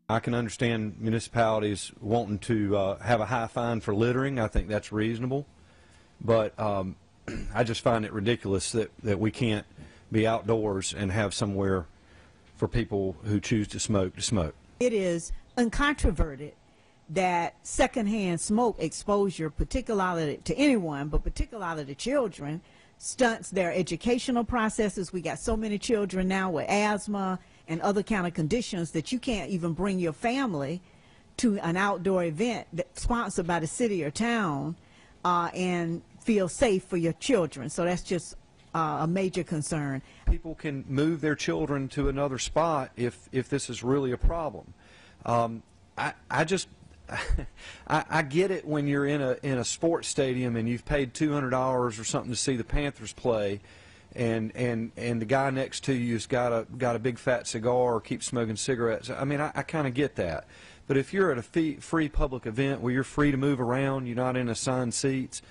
I can understand municipalities wanting to have a high fine for littering. I think that's reasonable. But I just find it ridiculous that we can't be outdoors and have somewhere for people who choose to smoke. It is uncontroverted that secondhand smoke exposure, particularly to anyone, but particularly to children, stunts their educational processes. We got so many children now with asthma and other kind of conditions that you can't even bring your family to an outdoor event that's sponsored by the city or town and feel safe for your children. So that's just a major concern. People can move their children to another spot if this is really a problem. I get it when you're in a sports stadium and you've paid $200 or something to see the Panthers play, and the guy next to you's got a big fat cigar or keeps smoking cigarettes. I mean, I kind of get that. But if you're at a free public event where you're free to move around, you're not in assigned seats,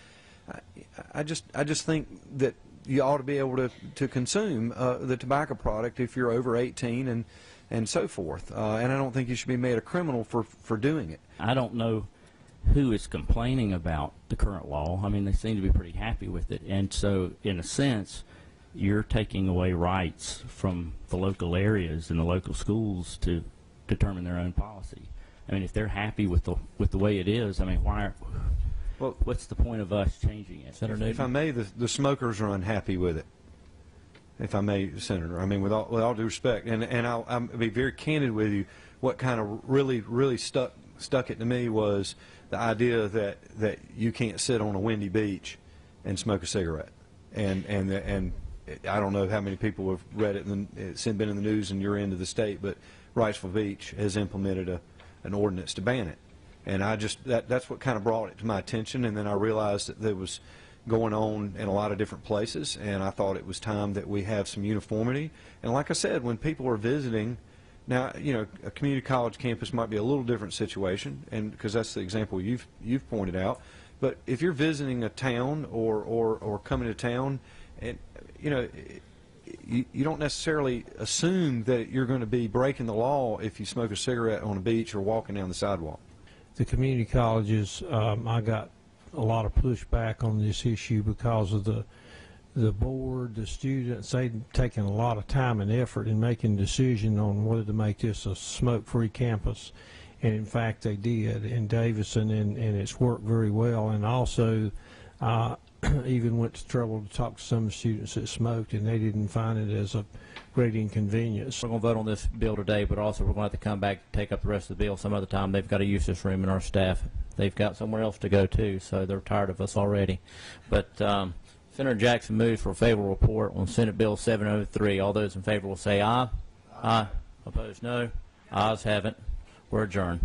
I just think that you ought to be able to consume the tobacco product if you're over 18 and so forth. And I don't think you should be made a criminal for doing it. I don't know who is complaining about the current law. I mean, they seem to be pretty happy with it. And so, in a sense, you're taking away rights from the local areas and the local schools to determine their own policy. I mean, if they're happy with the way it is, I mean, what's the point of us changing it? If I may, the smokers are unhappy with it. If I may, Senator, I mean, with all due respect, and I'll be very candid with you. What kind of really stuck it to me was the idea that you can't sit on a windy beach and smoke a cigarette, and I don't know how many people have read it and it's been in the news in your end of the state, but Wrightsville Beach has implemented an ordinance to ban it. And that's what kind of brought it to my attention, and then I realized that there was going on in a lot of different places, and I thought it was time that we have some uniformity. And like I said, when people are visiting, now, you know, a community college campus might be a little different situation, and because that's the example you've pointed out. But if you're visiting a town or coming to town, and you know, you don't necessarily assume that you're going to be breaking the law if you smoke a cigarette on a beach or walking down the sidewalk. The community colleges, I got a lot of pushback on this issue because of the board, the students. They'd taken a lot of time and effort in making a decision on whether to make this a smoke-free campus, and in fact they did in Davidson, and it's worked very well. And also even went to trouble to talk to some students that smoked, and they didn't find it as a great inconvenience. We're going to vote on this bill today, but also we're going to have to come back and take up the rest of the bill some other time. They've got to use this room, and our staff, they've got somewhere else to go too, so they're tired of us already. But Senator Jackson moves for a favorable report on Senate Bill 703. All those in favor will say aye. Aye. Opposed, no. Ayes have it. We're adjourned.